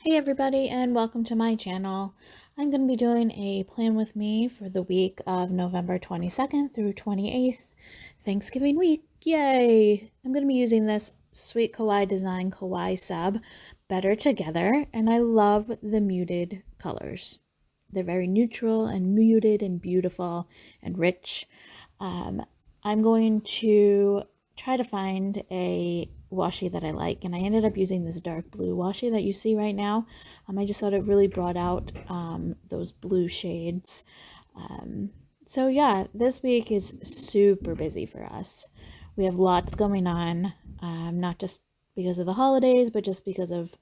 Hey everybody, and welcome to my channel. I'm going to be doing a plan with me for the week of November 22nd through 28th, Thanksgiving week. Yay! I'm going to be using this Sweet Kawaii design Kawaii sub, Better Together, and I love the muted colors. They're very neutral and muted and beautiful and rich. I'm going to try to find a washi that I like, and I ended up using this dark blue washi that you see right now. I just thought it really brought out those blue shades. So yeah, this week is super busy for us. We have lots going on, not just because of the holidays, but just because of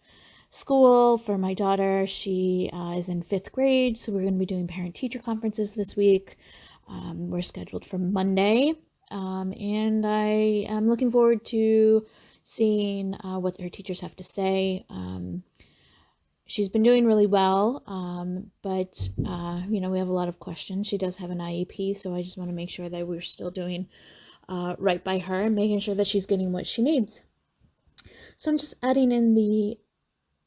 school. For my daughter, she is in 5th grade, so we're going to be doing parent-teacher conferences this week. We're scheduled for Monday, and I am looking forward to seeing what her teachers have to say. She's been doing really well, but we have a lot of questions. She does have an IEP, so I just want to make sure that we're still doing right by her and making sure that she's getting what she needs. So I'm just adding in the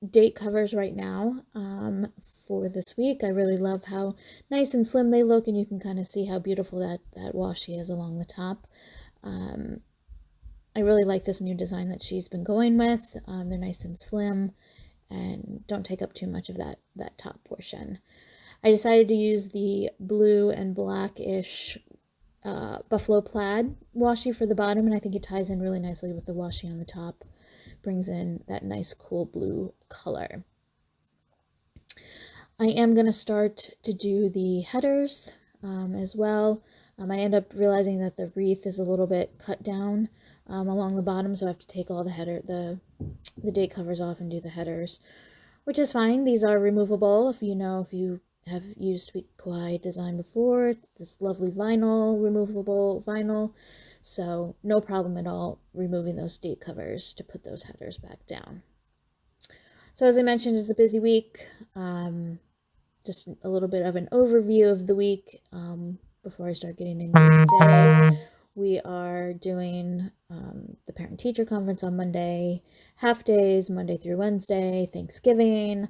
date covers right now for this week. I really love how nice and slim they look, and you can kind of see how beautiful that washi is along the top. I really like this new design that she's been going with. They're nice and slim and don't take up too much of that top portion. I decided to use the blue and blackish buffalo plaid washi for the bottom, and I think it ties in really nicely with the washi on the top. Brings in that nice cool blue color. I am going to start to do the headers as well. I end up realizing that the wreath is a little bit cut down along the bottom, so I have to take all the date covers off and do the headers, which is fine. These are removable if you have used Sweet Kawaii design before. This lovely vinyl, removable vinyl, so no problem at all removing those date covers to put those headers back down. So as I mentioned, it's a busy week. Just a little bit of an overview of the week before I start getting into today. We are doing the parent-teacher conference on Monday, half days, Monday through Wednesday, Thanksgiving.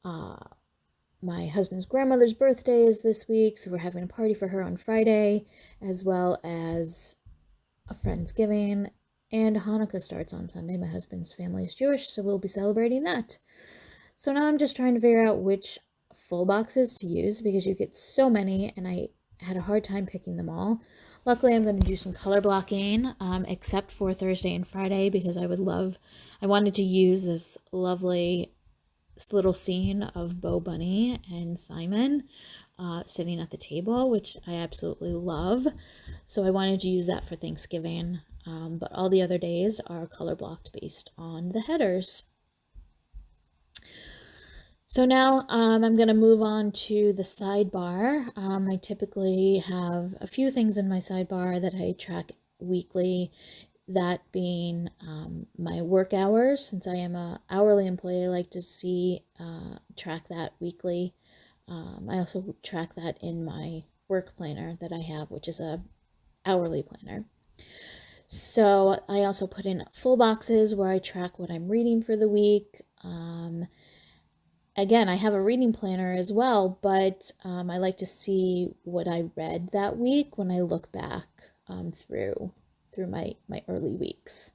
My husband's grandmother's birthday is this week, so we're having a party for her on Friday, as well as a Friendsgiving, and Hanukkah starts on Sunday. My husband's family is Jewish, so we'll be celebrating that. So now I'm just trying to figure out which full boxes to use because you get so many, and I had a hard time picking them all. Luckily, I'm going to do some color blocking, except for Thursday and Friday, because I wanted to use this lovely little scene of Bo Bunny and Simon sitting at the table, which I absolutely love. So I wanted to use that for Thanksgiving, but all the other days are color blocked based on the headers. So now I'm going to move on to the sidebar. I typically have a few things in my sidebar that I track weekly, that being my work hours. Since I am an hourly employee, I like to track that weekly. I also track that in my work planner that I have, which is a hourly planner. So I also put in full boxes where I track what I'm reading for the week. Again, I have a reading planner as well, but I like to see what I read that week when I look back through my early weeks.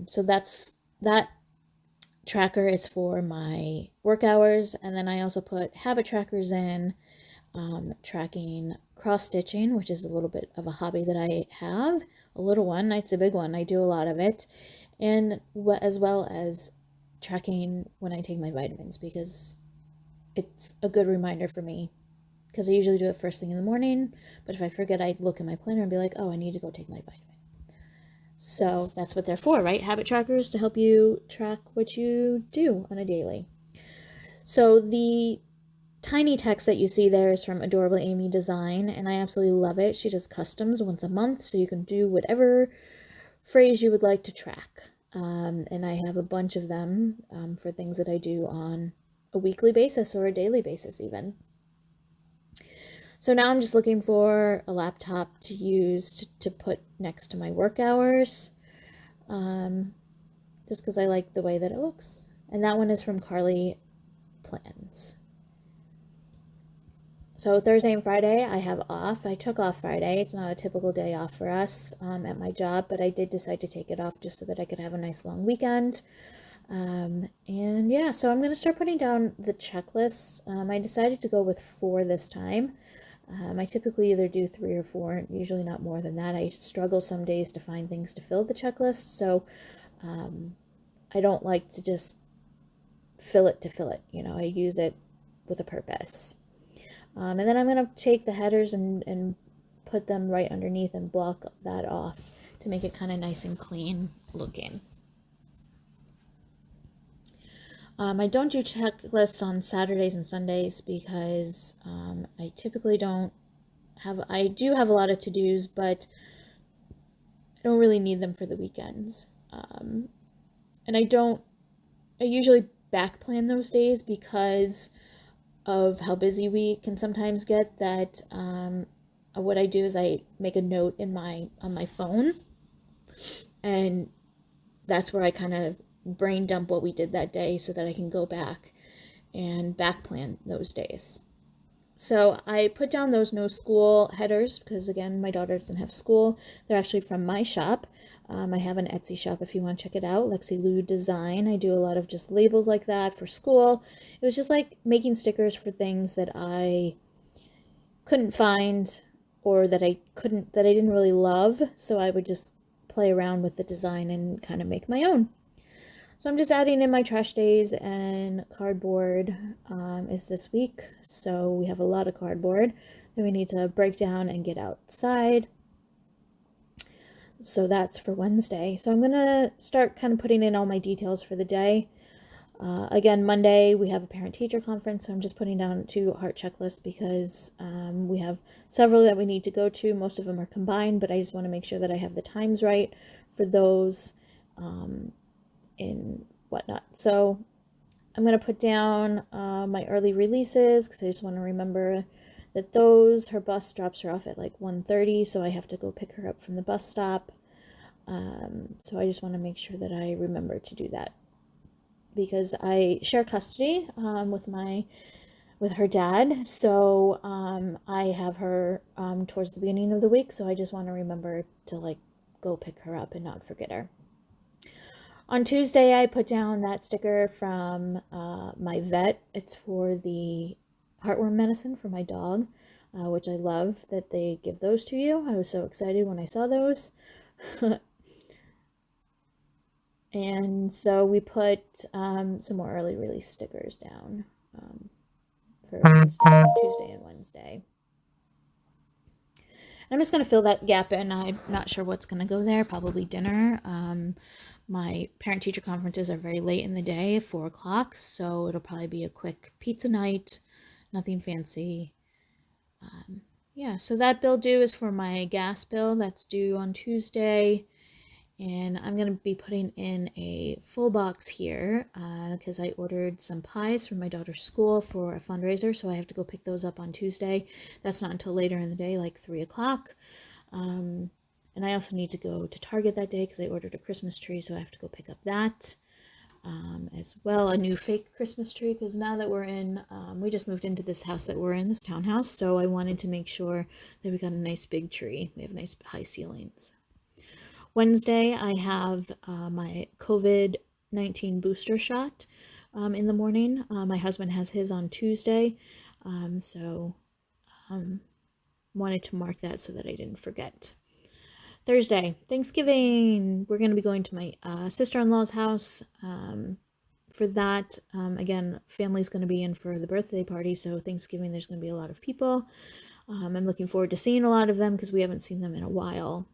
So that tracker is for my work hours, and then I also put habit trackers in, tracking cross-stitching, which is a little bit of a hobby that I have, a little one. It's a big one. I do a lot of it, and as well as tracking when I take my vitamins, because it's a good reminder for me, because I usually do it first thing in the morning, but if I forget, I'd look in my planner and be like, oh, I need to go take my vitamin. So that's what they're for, right? Habit trackers, to help you track what you do on a daily. So the tiny text that you see there is from Adorable Amy Design, and I absolutely love it. She does customs once a month, so you can do whatever phrase you would like to track. And I have a bunch of them for things that I do on a weekly basis or a daily basis even. So now I'm just looking for a laptop to use to put next to my work hours, just because I like the way that it looks. and that one is from Carly Plans. So Thursday and Friday I have off. I took off Friday. It's not a typical day off for us at my job, but I did decide to take it off just so that I could have a nice long weekend. And yeah, so I'm going to start putting down the checklists. I decided to go with 4 this time. I typically either do 3 or 4, usually not more than that. I struggle some days to find things to fill the checklist, so I don't like to just fill it to fill it. I use it with a purpose. And then I'm going to take the headers and put them right underneath and block that off to make it kind of nice and clean looking. I don't do checklists on Saturdays and Sundays because I typically don't have, I do have a lot of to-dos, but I don't really need them for the weekends. And I usually back plan those days because of how busy we can sometimes get, that what I do is I make a note on my phone, and that's where I kind of brain dump what we did that day so that I can go back and back plan those days. So I put down those no school headers because, again, my daughter doesn't have school. They're actually from my shop. I have an Etsy shop if you want to check it out, Lexi Lou Design. I do a lot of just labels like that for school. It was just like making stickers for things that I couldn't find or that I didn't really love. So I would just play around with the design and kind of make my own. So I'm just adding in my trash days, and cardboard is this week. So we have a lot of cardboard that we need to break down and get outside. So that's for Wednesday. So I'm going to start kind of putting in all my details for the day. Again, Monday we have a parent-teacher conference, so I'm just putting down 2 heart checklists because we have several that we need to go to. Most of them are combined, but I just want to make sure that I have the times right for those and whatnot. So I'm going to put down my early releases because I just want to remember that her bus drops her off at like 1:30, so I have to go pick her up from the bus stop. So I just want to make sure that I remember to do that because I share custody with her dad. So I have her towards the beginning of the week, so I just want to remember to like go pick her up and not forget her. On Tuesday, I put down that sticker from my vet. It's for the heartworm medicine for my dog, which I love that they give those to you. I was so excited when I saw those. And so we put some more early release stickers down for Tuesday and Wednesday. I'm just going to fill that gap in. I'm not sure what's going to go there, probably dinner. My parent-teacher conferences are very late in the day, 4 o'clock, so it'll probably be a quick pizza night, nothing fancy. Yeah, so that bill due is for my gas bill. That's due on Tuesday. And I'm going to be putting in a full box here because I ordered some pies from my daughter's school for a fundraiser, so I have to go pick those up on Tuesday. That's not until later in the day, like 3 o'clock. And I also need to go to Target that day because I ordered a Christmas tree, so I have to go pick up that. As well, a new fake Christmas tree, because now that we're in, we just moved into this house that we're in, this townhouse, so I wanted to make sure that we got a nice big tree. We have nice high ceilings. Wednesday, I have my COVID-19 booster shot in the morning. My husband has his on Tuesday, so wanted to mark that so that I didn't forget. Thursday, Thanksgiving. We're going to be going to my sister-in-law's house. For that, again, family's going to be in for the birthday party, so Thanksgiving there's going to be a lot of people. I'm looking forward to seeing a lot of them because we haven't seen them in a while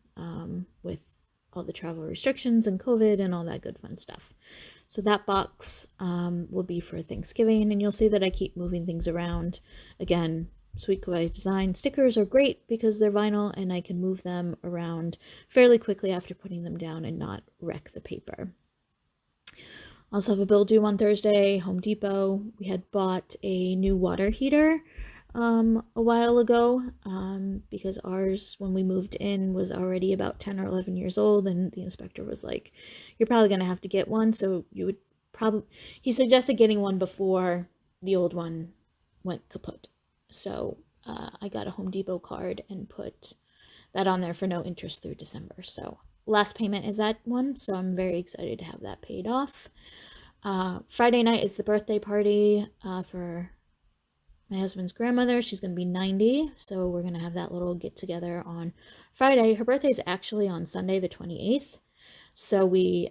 with all the travel restrictions and COVID and all that good fun stuff. So that box will be for Thanksgiving, and you'll see that I keep moving things around. Again, Sweet Kawaii Design stickers are great because they're vinyl and I can move them around fairly quickly after putting them down and not wreck the paper. Also have a bill due on Thursday, Home Depot. We had bought a new water heater a while ago because ours, when we moved in, was already about 10 or 11 years old, and the inspector was like, you're probably going to have to get one, so you would probably he suggested getting one before the old one went kaput. So I got a Home Depot card and put that on there for no interest through December. So last payment is that one, so I'm very excited to have that paid off. Friday night is the birthday party for my husband's grandmother. She's going to be 90, so we're going to have that little get together on Friday. Her birthday is actually on Sunday the 28th, so we'll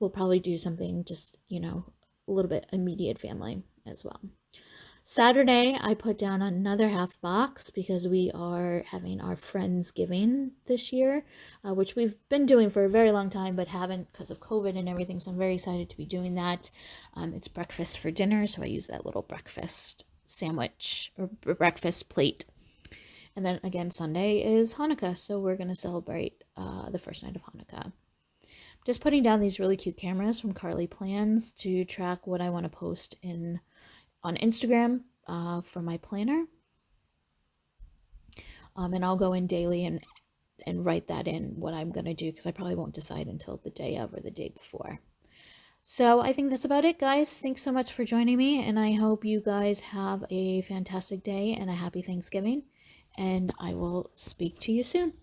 probably do something just, a little bit immediate family as well. Saturday, I put down another half box because we are having our Friendsgiving this year, which we've been doing for a very long time, but haven't because of COVID and everything. So I'm very excited to be doing that. It's breakfast for dinner, so I use that little breakfast sandwich or breakfast plate. And then again, Sunday is Hanukkah, so we're going to celebrate the first night of Hanukkah. Just putting down these really cute cameras from Carly Plans to track what I want to post on Instagram for my planner. And I'll go in daily and write that in what I'm going to do because I probably won't decide until the day of or the day before. So I think that's about it, guys. Thanks so much for joining me, and I hope you guys have a fantastic day and a happy Thanksgiving, and I will speak to you soon.